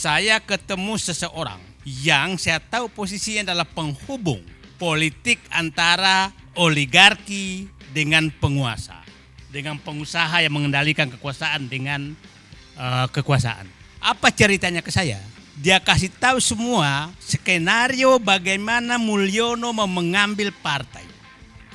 saya ketemu seseorang yang saya tahu posisinya adalah penghubung politik antara oligarki dengan penguasa, dengan pengusaha yang mengendalikan kekuasaan dengan kekuasaan. Apa ceritanya ke saya? Dia kasih tahu semua skenario bagaimana Mulyono mau mengambil partai.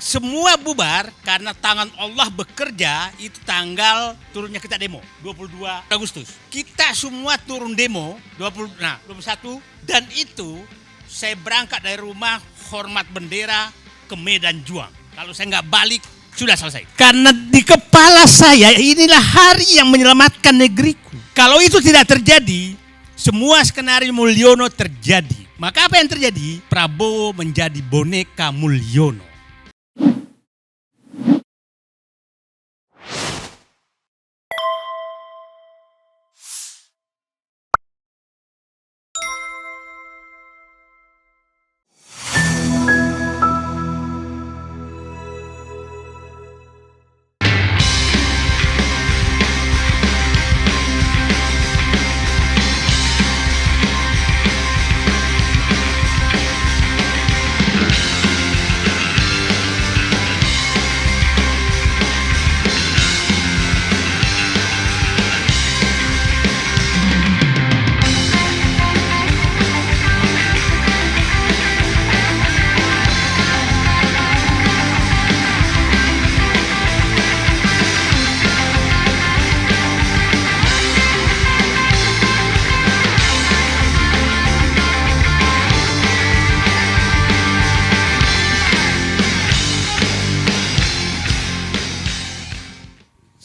Semua bubar karena tangan Allah bekerja. Itu tanggal turunnya kita demo 22 Agustus. Kita semua turun demo 21, dan itu saya berangkat dari rumah hormat bendera ke Medan Juang. Kalau saya nggak balik sudah selesai. Karena di kepala saya inilah hari yang menyelamatkan negeriku. Kalau itu tidak terjadi, semua skenario Mulyono terjadi. Maka apa yang terjadi? Prabowo menjadi boneka Mulyono.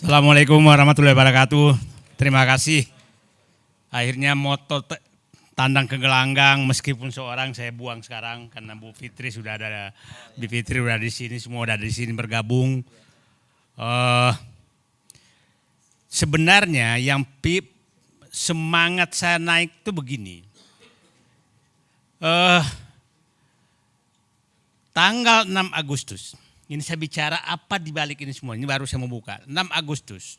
Assalamualaikum warahmatullahi wabarakatuh. Terima kasih. Akhirnya moto tandang ke gelanggang, meskipun seorang saya buang sekarang karena Bu Fitri sudah ada. Bu Fitri sudah di sini, semua sudah di sini bergabung. Sebenarnya yang semangat saya naik itu begini. Tanggal 6 Agustus. Ini saya bicara apa di balik ini semua. Ini baru saya membuka. 6 Agustus.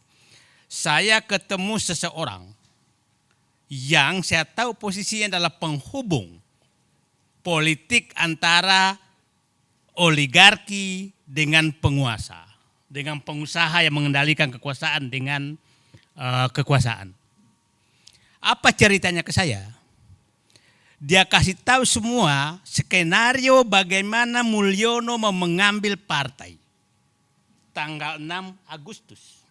Saya ketemu seseorang yang saya tahu posisinya adalah penghubung politik antara oligarki dengan penguasa, dengan pengusaha yang mengendalikan kekuasaan dengan kekuasaan. Apa ceritanya ke saya? Dia kasih tahu semua skenario bagaimana Mulyono mau mengambil partai. Tanggal 6 Agustus.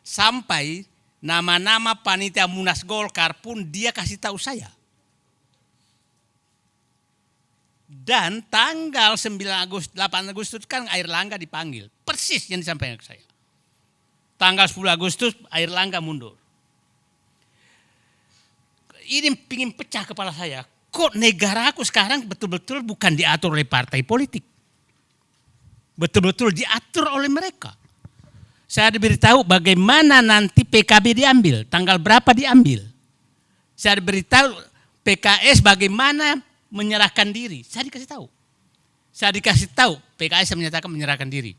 Sampai nama-nama panitia Munas Golkar pun dia kasih tahu saya. Dan tanggal 8 Agustus kan Airlangga dipanggil. Persis yang disampaikan ke saya. Tanggal 10 Agustus Airlangga mundur. Ini pingin pecah kepala saya. Kok negaraku sekarang betul-betul bukan diatur oleh partai politik. Betul-betul diatur oleh mereka. Saya diberitahu bagaimana nanti PKB diambil. Tanggal berapa diambil. Saya diberitahu PKS bagaimana menyerahkan diri. Saya dikasih tahu. Saya dikasih tahu PKS yang menyatakan menyerahkan diri.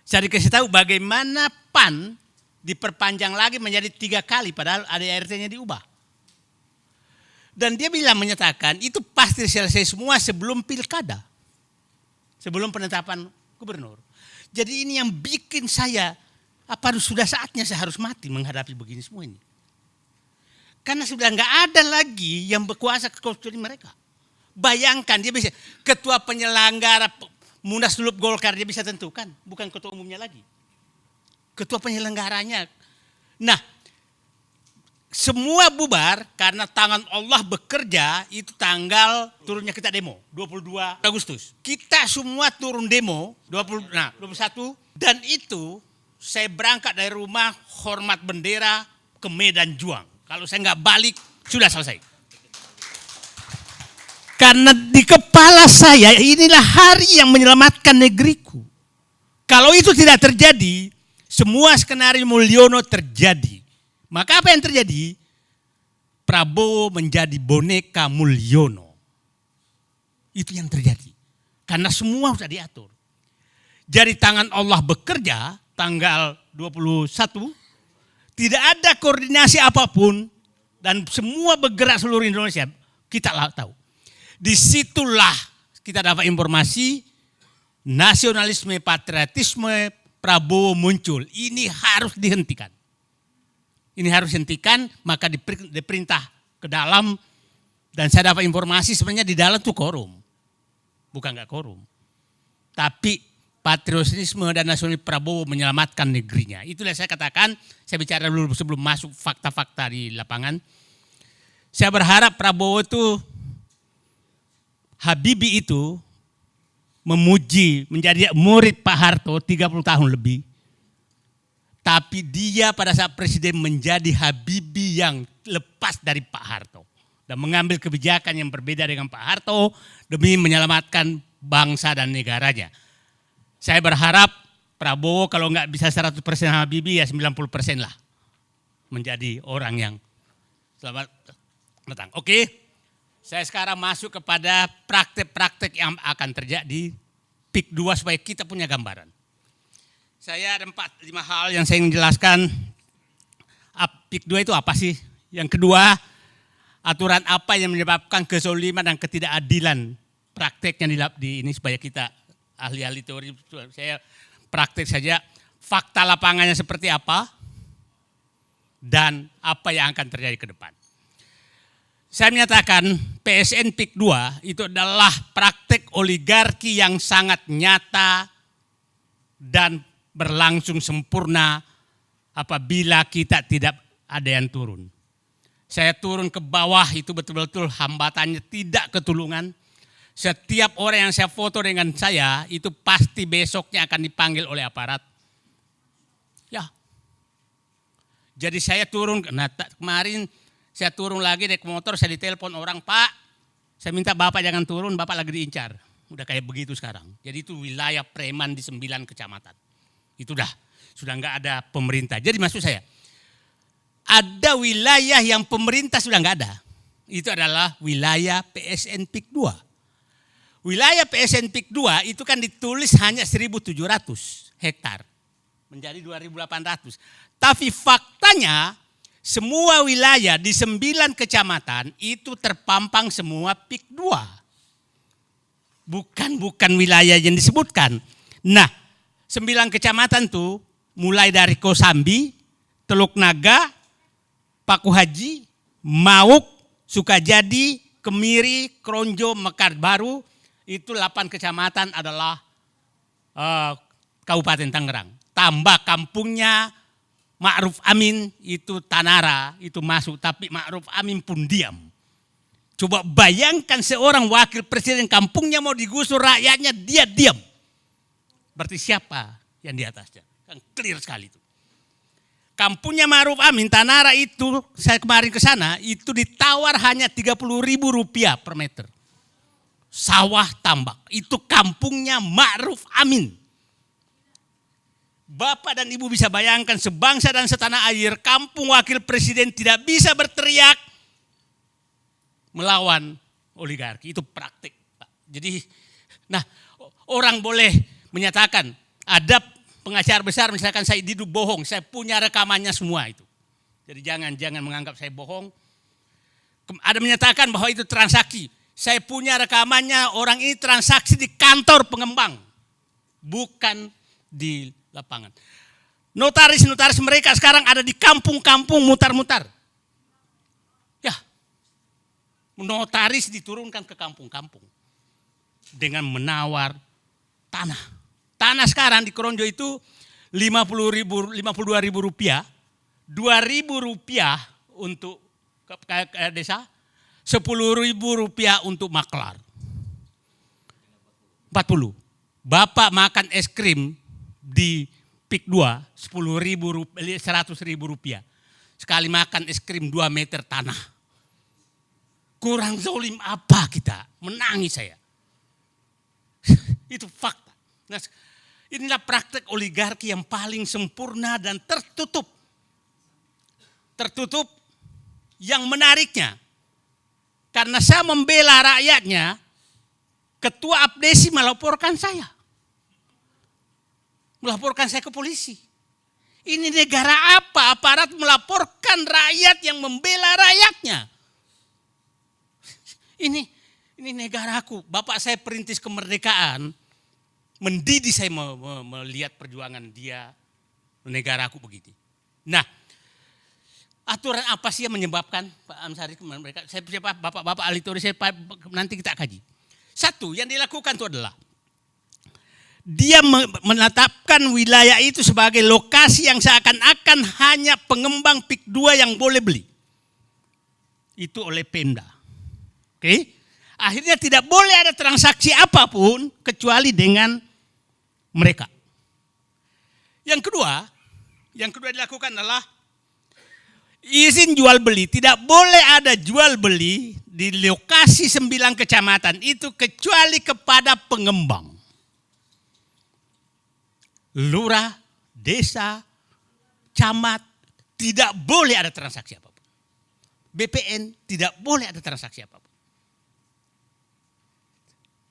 Saya dikasih tahu bagaimana PAN diperpanjang lagi menjadi 3 kali padahal ADRT-nya diubah. Dan dia bilang menyatakan itu pasti selesai semua sebelum pilkada. Sebelum penetapan gubernur. Jadi ini yang bikin saya, apa sudah saatnya saya harus mati menghadapi begini semua ini. Karena sudah nggak ada lagi yang berkuasa kecuali mereka. Bayangkan dia bisa, ketua penyelenggara Munaslup Golkar dia bisa tentukan. Bukan ketua umumnya lagi. Ketua penyelenggaranya. Nah, semua bubar karena tangan Allah bekerja. Itu tanggal turunnya kita demo 22 Agustus. Kita semua turun demo 21, dan itu saya berangkat dari rumah hormat bendera ke Medan Juang. Kalau saya nggak balik sudah selesai. Karena di kepala saya inilah hari yang menyelamatkan negeriku. Kalau itu tidak terjadi, semua skenario Mulyono terjadi. Maka apa yang terjadi? Prabowo menjadi boneka Mulyono. Itu yang terjadi. Karena semua sudah diatur. Jadi tangan Allah bekerja tanggal 21. Tidak ada koordinasi apapun dan semua bergerak seluruh Indonesia, kita tahu. Disitulah kita dapat informasi nasionalisme, patriotisme Prabowo muncul. Ini harus dihentikan. Ini harus dihentikan, maka diperintah ke dalam, dan saya dapat informasi sebenarnya di dalam tuh korum. Bukan nggak korum. Tapi patriotisme dan nasionalisme Prabowo menyelamatkan negerinya. Itulah saya katakan, saya bicara dulu sebelum masuk fakta-fakta di lapangan. Saya berharap Prabowo itu, Habibie itu memuji, menjadi murid Pak Harto 30 tahun lebih. Tapi dia pada saat presiden menjadi Habibie yang lepas dari Pak Harto. Dan mengambil kebijakan yang berbeda dengan Pak Harto demi menyelamatkan bangsa dan negaranya. Saya berharap Prabowo kalau nggak bisa 100% Habibie ya 90% lah. Menjadi orang yang selamat datang. Oke, saya sekarang masuk kepada praktek-praktek yang akan terjadi di PIK 2 supaya kita punya gambaran. Saya ada 4-5 hal yang saya ingin jelaskan. PIK 2 itu apa sih? Yang kedua, aturan apa yang menyebabkan kezoliman dan ketidakadilan prakteknya di ini supaya kita ahli-ahli teori, saya praktek saja fakta lapangannya seperti apa dan apa yang akan terjadi ke depan. Saya menyatakan PSN PIK 2 itu adalah praktek oligarki yang sangat nyata dan berlangsung sempurna apabila kita tidak ada yang turun. Saya turun ke bawah itu betul-betul hambatannya tidak ketulungan. Setiap orang yang saya foto dengan saya itu pasti besoknya akan dipanggil oleh aparat. Ya. Jadi saya turun, nah kemarin saya turun lagi naik motor, saya ditelepon orang, Pak, saya minta Bapak jangan turun, Bapak lagi diincar. Udah kayak begitu sekarang. Jadi itu wilayah preman di 9 kecamatan. Itu sudah enggak ada pemerintah. Jadi maksud saya, ada wilayah yang pemerintah sudah enggak ada. Itu adalah wilayah PSN PIK 2. Wilayah PSN PIK 2 itu kan ditulis hanya 1.700 hektar. Menjadi 2.800. Tapi faktanya semua wilayah di 9 kecamatan itu terpampang semua PIK 2. Bukan wilayah yang disebutkan. Nah, 9 kecamatan tuh mulai dari Kosambi, Teluk Naga, Paku Haji, Mauk, Sukajadi, Kemiri, Kronjo, Mekar Baru, itu 8 kecamatan adalah Kabupaten Tangerang. Tambah kampungnya Ma'ruf Amin itu Tanara, itu masuk, tapi Ma'ruf Amin pun diam. Coba bayangkan seorang wakil presiden kampungnya mau digusur rakyatnya, dia diam. Berarti siapa yang di atasnya? Kan clear sekali itu. Kampungnya Ma'ruf Amin, Tanara itu, saya kemarin ke sana, itu ditawar hanya Rp30.000 per meter. Sawah tambak, itu kampungnya Ma'ruf Amin. Bapak dan Ibu bisa bayangkan sebangsa dan setanah air, kampung wakil presiden tidak bisa berteriak melawan oligarki. Itu praktik. Jadi, nah orang boleh menyatakan ada pengacara besar misalkan saya Didu bohong, saya punya rekamannya semua itu. Jadi jangan menganggap saya bohong. Ada menyatakan bahwa itu transaksi. Saya punya rekamannya, orang ini transaksi di kantor pengembang, bukan di lapangan. Notaris-notaris mereka sekarang ada di kampung-kampung mutar-mutar. Ya, notaris diturunkan ke kampung-kampung dengan menawar tanah. Tanah sekarang di Kronjo itu Rp52.000, Rp2.000 untuk ke desa, Rp10.000 untuk maklar. 40. Bapak makan es krim di PIK 2 Rp100.000. Sekali makan es krim 2 meter tanah. Kurang zalim apa kita? Menangis saya. Itu fakta. Nah, inilah praktek oligarki yang paling sempurna dan tertutup. Tertutup yang menariknya. Karena saya membela rakyatnya, Ketua Abdesi melaporkan saya. Melaporkan saya ke polisi. Ini negara apa? Aparat melaporkan rakyat yang membela rakyatnya. Ini negaraku. Bapak saya perintis kemerdekaan. Mendidik saya melihat perjuangan dia. Negaraku begini. Nah, aturan apa sih yang menyebabkan Pak Amsari mereka? Saya siapa Bapak Alitori, nanti kita kaji. Satu yang dilakukan itu adalah dia menetapkan wilayah itu sebagai lokasi yang seakan-akan hanya pengembang PIK 2 yang boleh beli. Itu oleh Pemda. Oke? Akhirnya tidak boleh ada transaksi apapun kecuali dengan mereka. Yang kedua dilakukan adalah izin jual beli. Tidak boleh ada jual beli di lokasi 9 kecamatan itu kecuali kepada pengembang. Lurah, desa, camat, tidak boleh ada transaksi apapun. BPN tidak boleh ada transaksi apapun.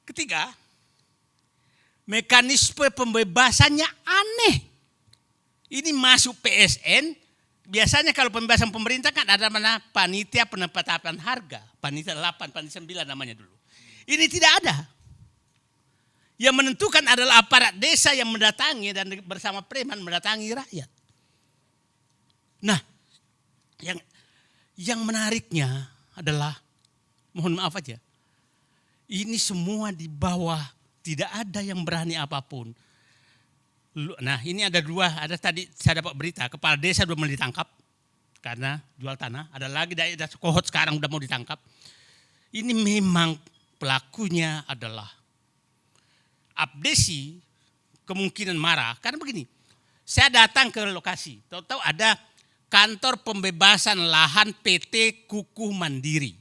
Ketiga, mekanisme pembebasannya aneh. Ini masuk PSN, biasanya kalau pembebasan pemerintah kan ada mana panitia penetapan harga, panitia 8, panitia 9 namanya dulu. Ini tidak ada. Yang menentukan adalah aparat desa yang mendatangi dan bersama preman mendatangi rakyat. Nah, yang menariknya adalah, mohon maaf aja, ini semua di bawah, tidak ada yang berani apapun. Nah, ini ada tadi saya dapat berita, kepala desa sudah mau ditangkap karena jual tanah. Ada lagi daerah Kohot sekarang sudah mau ditangkap. Ini memang pelakunya adalah abdesi, kemungkinan marah. Karena begini, saya datang ke lokasi, tahu-tahu ada kantor pembebasan lahan PT Kukuh Mandiri.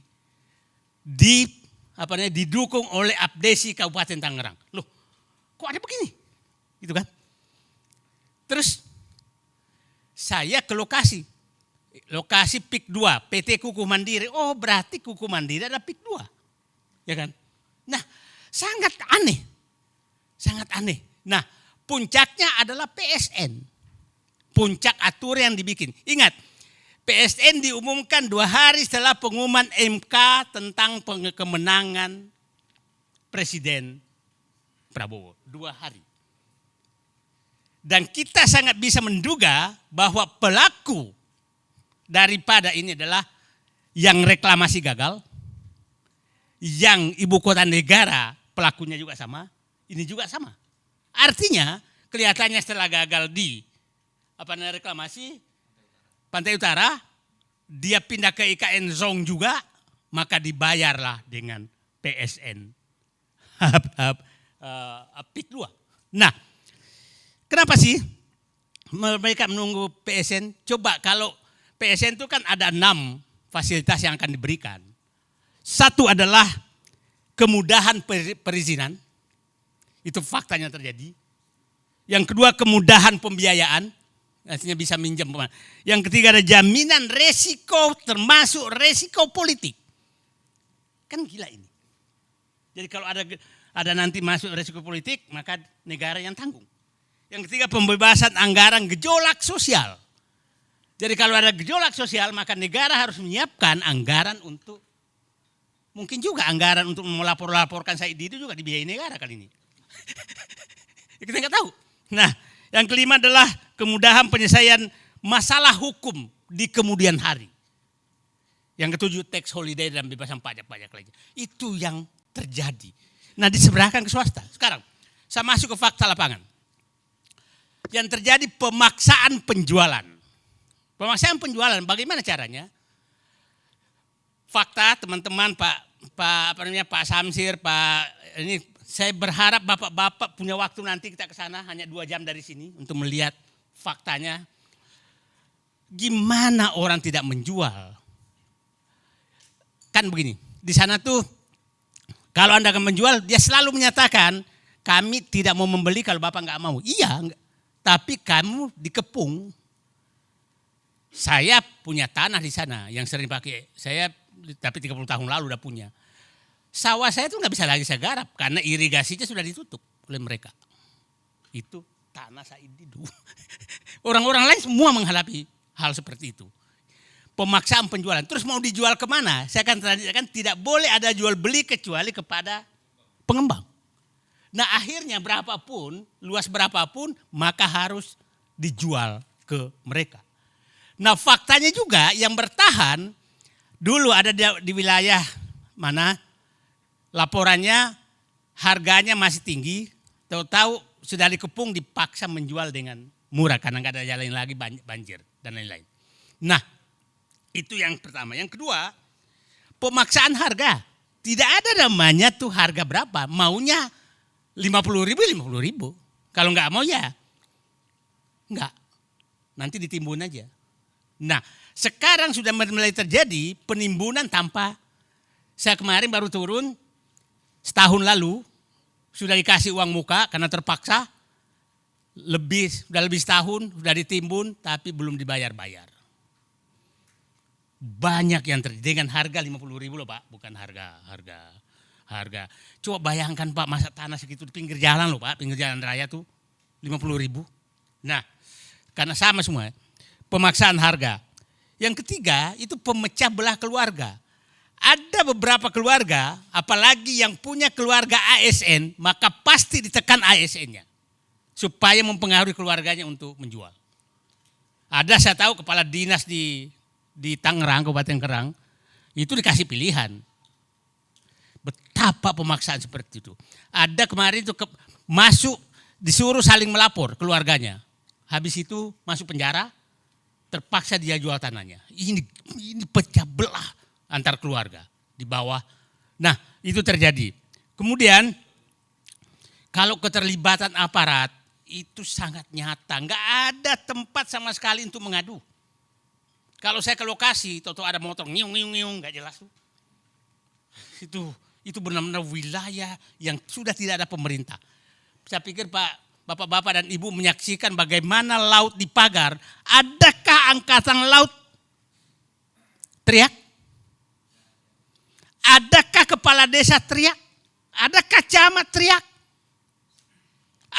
Didukung oleh abdesi Kabupaten Tangerang. Loh, kok ada begini? Gitu kan? Terus saya ke lokasi PIK 2, PT Kukuh Mandiri. Oh, berarti Kukuh Mandiri ada PIK 2. Ya kan? Nah, sangat aneh. Nah, puncaknya adalah PSN. Puncak aturan yang dibikin. Ingat, PSN diumumkan 2 hari setelah pengumuman MK tentang kemenangan Presiden Prabowo. 2 hari. Dan kita sangat bisa menduga bahwa pelaku daripada ini adalah yang reklamasi gagal, yang ibu kota negara pelakunya juga sama, ini juga sama. Artinya kelihatannya setelah gagal di reklamasi Pantai Utara, dia pindah ke IKN Zong juga, maka dibayarlah dengan PSN PIK 2. Nah, kenapa sih mereka menunggu PSN? Coba kalau PSN itu kan ada 6 fasilitas yang akan diberikan. Satu adalah kemudahan perizinan. Itu faktanya terjadi. Yang kedua kemudahan pembiayaan. Artinya bisa minjem. Yang ketiga ada jaminan resiko termasuk resiko politik. Kan gila ini. Jadi kalau ada nanti masuk resiko politik maka negara yang tanggung. Yang ketiga pembebasan anggaran gejolak sosial. Jadi kalau ada gejolak sosial maka negara harus menyiapkan anggaran untuk, mungkin juga anggaran untuk melapor-laporkan Said Didu juga dibiayai negara kali ini. Kita nggak tahu. Nah, yang kelima adalah kemudahan penyelesaian masalah hukum di kemudian hari. Yang ketujuh tax holiday dan bebasan pajak-pajak lagi. Itu yang terjadi. Nah, diseberangkan ke swasta. Sekarang saya masuk ke fakta lapangan. Yang terjadi pemaksaan penjualan. Pemaksaan penjualan bagaimana caranya? Fakta teman-teman Pak Samsir, saya berharap bapak-bapak punya waktu nanti kita ke sana hanya 2 jam dari sini untuk melihat faktanya. Gimana orang tidak menjual? Kan begini, di sana tuh kalau Anda akan menjual, dia selalu menyatakan kami tidak mau membeli kalau bapak nggak mau. Iya, tapi kamu dikepung. Saya punya tanah di sana yang sering pakai. Saya tapi 30 tahun lalu udah punya. Sawah saya tuh nggak bisa lagi saya garap karena irigasinya sudah ditutup oleh mereka. Itu tanah Said Didu. Orang-orang lain semua menghadapi hal seperti itu. Pemaksaan penjualan. Terus mau dijual kemana? Saya akan tradisikan tidak boleh ada jual beli kecuali kepada pengembang. Nah akhirnya berapapun, luas berapapun, maka harus dijual ke mereka. Nah faktanya juga yang bertahan, dulu ada di wilayah mana laporannya harganya masih tinggi, tahu-tahu sudah dikepung dipaksa menjual dengan murah karena nggak ada jalan lagi, banjir dan lain-lain. Nah itu yang pertama. Yang kedua, pemaksaan harga. Tidak ada namanya tuh harga berapa, maunya 50.000. Kalau nggak mau ya nggak, nanti ditimbun aja. Nah sekarang sudah mulai terjadi penimbunan tanpa, saya kemarin baru turun setahun lalu sudah dikasih uang muka karena terpaksa, sudah lebih setahun sudah ditimbun tapi belum dibayar-bayar. Banyak yang terjadi dengan harga 50.000 loh Pak, bukan harga. Coba bayangkan Pak, masa tanah segitu di pinggir jalan loh Pak, pinggir jalan raya tuh 50.000. Nah, karena sama semua, pemaksaan harga. Yang ketiga itu pemecah belah keluarga. Ada beberapa keluarga, apalagi yang punya keluarga ASN, maka pasti ditekan ASN-nya supaya mempengaruhi keluarganya untuk menjual. Ada saya tahu kepala dinas di Tangerang, Kabupaten Kerang, itu dikasih pilihan. Betapa pemaksaan seperti itu. Ada kemarin itu masuk, disuruh saling melapor keluarganya. Habis itu masuk penjara, terpaksa dia jual tanahnya. Ini pecah belah antar keluarga di bawah. Nah itu terjadi. Kemudian kalau keterlibatan aparat itu sangat nyata. Nggak ada tempat sama sekali untuk mengadu. Kalau saya ke lokasi, tahu-tahu ada motor ngiung, nggak jelas tuh. Itu benar-benar wilayah yang sudah tidak ada pemerintah. Saya pikir Pak, Bapak-bapak dan Ibu menyaksikan bagaimana laut dipagar. Adakah angkatan laut teriak? Adakah kepala desa teriak? Adakah camat teriak?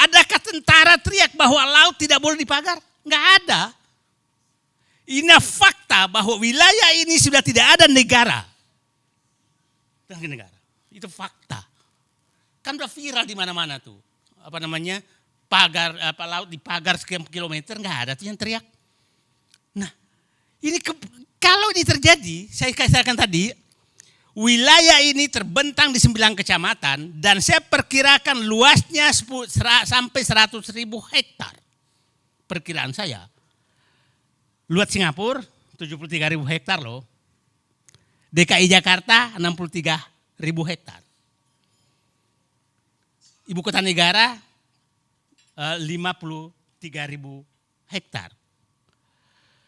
Adakah tentara teriak bahwa laut tidak boleh dipagar? Nggak ada. Ini fakta bahwa wilayah ini sudah tidak ada negara. Itu fakta. Kan udah viral di mana-mana tuh. Pagar laut dipagar sekian kilometer, nggak ada tuh yang teriak. Nah, ini kalau ini terjadi, saya katakan tadi, wilayah ini terbentang di 9 kecamatan dan saya perkirakan luasnya sampai 100.000 hektar. Perkiraan saya. Luas Singapura 73.000 hektar loh. DKI Jakarta 63.000 hektar. Ibu kota negara 53.000 hektar.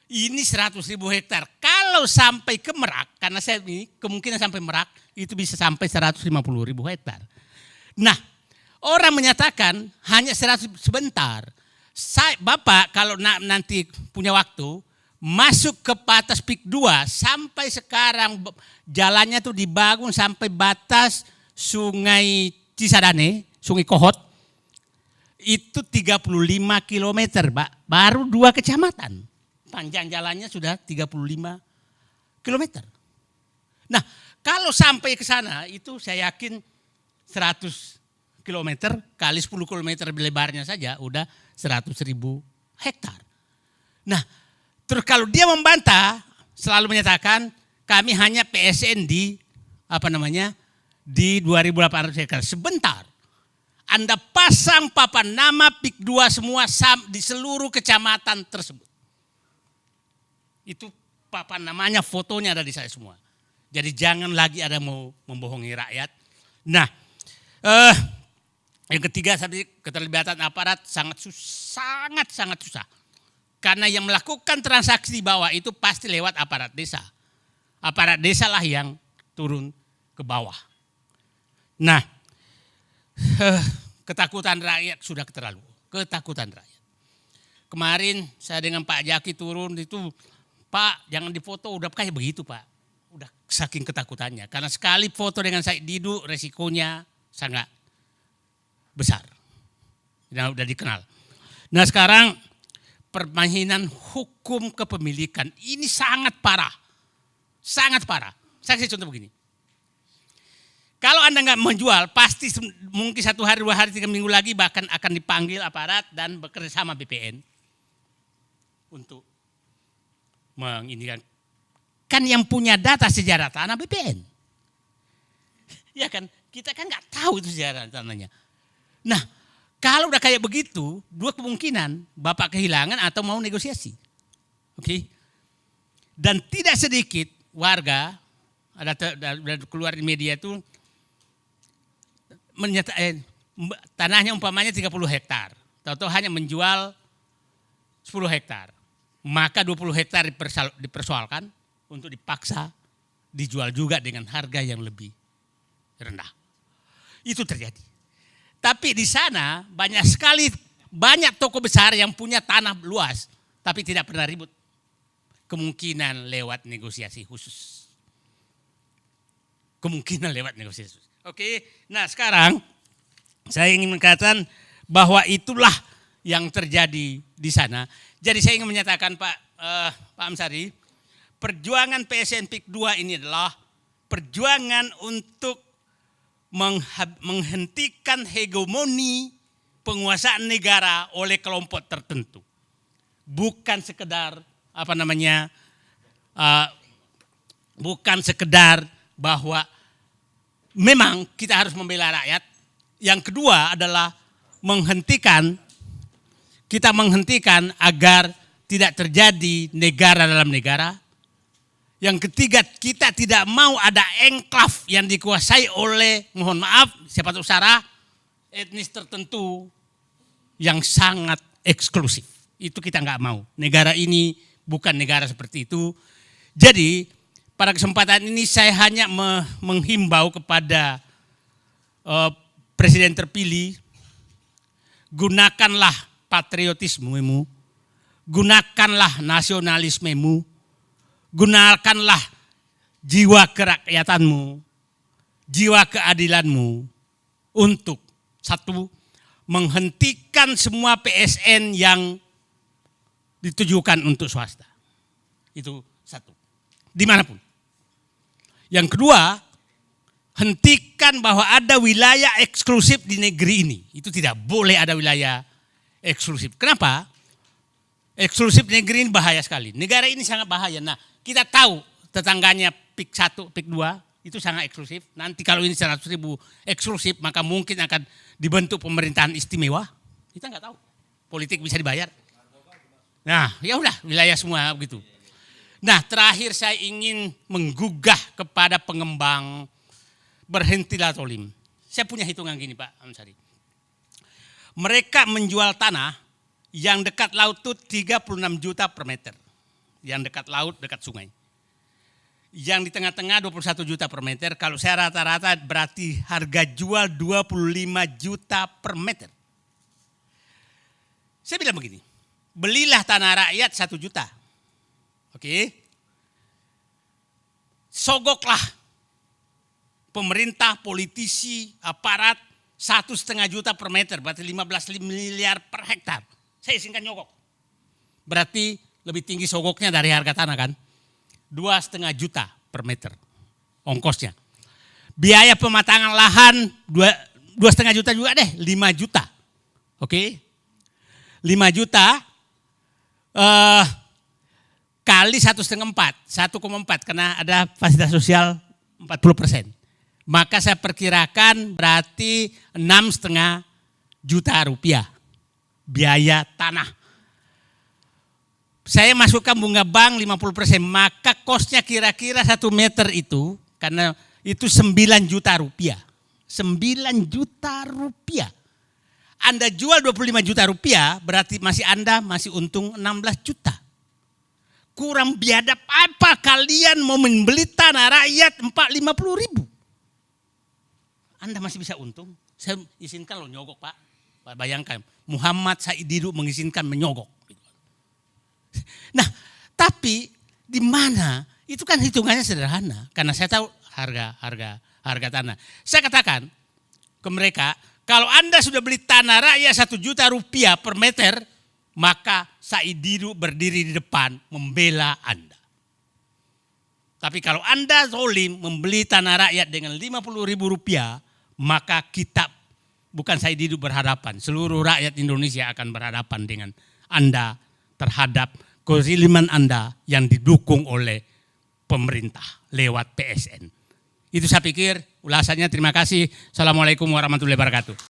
Ini 100.000 hektar. Kalau sampai ke Merak, karena saya ini kemungkinan sampai Merak itu bisa sampai 150.000 hektar. Nah, orang menyatakan hanya 100 sebentar. Bapak kalau nanti punya waktu masuk ke batas PIK 2 sampai sekarang jalannya tuh dibangun sampai batas Sungai Cisadane, Sungai Kohot. Itu 35 km, Pak. Baru 2 kecamatan. Panjang jalannya sudah 35 km. Nah, kalau sampai ke sana itu saya yakin 100 km kali 10 km lebarnya saja udah 100.000 hektar. Nah, terus kalau dia membantah selalu menyatakan kami hanya PSN di di 2.800 hektar. Sebentar. Anda pasang papan nama PIK 2 semua di seluruh kecamatan tersebut. Itu papan namanya, fotonya ada di saya semua. Jadi jangan lagi ada mau membohongi rakyat. Nah, yang ketiga tadi keterlibatan aparat sangat susah. Karena yang melakukan transaksi di bawah itu pasti lewat aparat desa. Aparat desa lah yang turun ke bawah. Nah, ketakutan rakyat sudah keterlaluan. Ketakutan rakyat. Kemarin saya dengan Pak Jaki turun itu, Pak jangan difoto, udah kayak begitu Pak. Udah saking ketakutannya. Karena sekali foto dengan Said Didu resikonya sangat besar. Udah dikenal. Nah sekarang permainan hukum kepemilikan ini sangat parah. Sangat parah. Saya kasih contoh begini. Kalau Anda nggak menjual, pasti mungkin 1 hari, 2 hari, 3 minggu lagi bahkan akan dipanggil aparat dan bekerja sama BPN untuk menginikan. Kan yang punya data sejarah tanah BPN. Ya kan, kita kan nggak tahu itu sejarah tanahnya. Nah, kalau udah kayak begitu, 2 kemungkinan, Bapak kehilangan atau mau negosiasi. Oke. Dan tidak sedikit warga, ada keluar di media itu, tanahnya umpamanya 30 hektar. Tahu-tahu hanya menjual 10 hektar. Maka 20 hektar dipersoalkan untuk dipaksa dijual juga dengan harga yang lebih rendah. Itu terjadi. Tapi di sana banyak toko besar yang punya tanah luas tapi tidak pernah ribut. Kemungkinan lewat negosiasi khusus. Oke, nah sekarang saya ingin mengatakan bahwa itulah yang terjadi di sana. Jadi saya ingin menyatakan Pak Amsari, perjuangan PSN PIK 2 ini adalah perjuangan untuk menghentikan hegemoni penguasaan negara oleh kelompok tertentu. Bukan sekedar bukan sekedar bahwa memang kita harus membela rakyat. Yang kedua adalah kita menghentikan agar tidak terjadi negara dalam negara. Yang ketiga, kita tidak mau ada enklav yang dikuasai oleh, mohon maaf, siapa tahu Sarah, etnis tertentu yang sangat eksklusif. Itu kita nggak mau. Negara ini bukan negara seperti itu. Jadi pada kesempatan ini saya hanya menghimbau kepada Presiden terpilih, gunakanlah patriotismemu, gunakanlah nasionalismemu, gunakanlah jiwa kerakyatanmu, jiwa keadilanmu untuk satu, menghentikan semua PSN yang ditujukan untuk swasta. Itu satu. Dimanapun. Yang kedua, hentikan bahwa ada wilayah eksklusif di negeri ini. Itu tidak boleh ada wilayah eksklusif. Kenapa? Eksklusif negeri ini bahaya sekali. Negara ini sangat bahaya. Nah, kita tahu tetangganya PIK 1, PIK 2 itu sangat eksklusif. Nanti kalau ini 100.000 eksklusif, maka mungkin akan dibentuk pemerintahan istimewa. Kita nggak tahu. Politik bisa dibayar. Nah, ya udah wilayah semua begitu. Nah, terakhir saya ingin menggugah kepada pengembang, berhentilah zolim. Saya punya hitungan gini Pak Amsari. Mereka menjual tanah yang dekat laut itu 36 juta per meter. Yang dekat laut, dekat sungai. Yang di tengah-tengah 21 juta per meter. Kalau saya rata-rata berarti harga jual 25 juta per meter. Saya bilang begini, belilah tanah rakyat 1 juta. Oke. Sogoklah pemerintah, politisi, aparat 1,5 juta per meter, berarti 15 miliar per hektar. Saya izinkan nyogok. Berarti lebih tinggi sogoknya dari harga tanah kan. 2,5 juta per meter ongkosnya. Biaya pematangan lahan 2,5 juta juga deh, 5 juta. Oke. 5 juta kali 1,4 karena ada fasilitas sosial 40%. Maka saya perkirakan berarti 6,5 juta rupiah biaya tanah. Saya masukkan bunga bank 50%, maka kosnya kira-kira 1 meter itu, karena itu 9 juta rupiah. 9 juta rupiah. Anda jual 25 juta rupiah, berarti Anda masih untung 16 juta. Kurang biadab apa kalian mau membeli tanah rakyat 50 ribu? Anda masih bisa untung. Saya izinkan lo nyogok Pak. Bayangkan Muhammad Said Didu mengizinkan menyogok. Nah, tapi di mana? Itu kan hitungannya sederhana. Karena saya tahu harga tanah. Saya katakan ke mereka, kalau Anda sudah beli tanah rakyat 1 juta rupiah per meter, maka Saididu berdiri di depan membela Anda. Tapi kalau Anda zolim membeli tanah rakyat dengan 50.000 rupiah, maka kita, bukan Saididu berhadapan, seluruh rakyat Indonesia akan berhadapan dengan Anda terhadap kezaliman Anda yang didukung oleh pemerintah lewat PSN. Itu saya pikir ulasannya. Terima kasih. Assalamualaikum warahmatullahi wabarakatuh.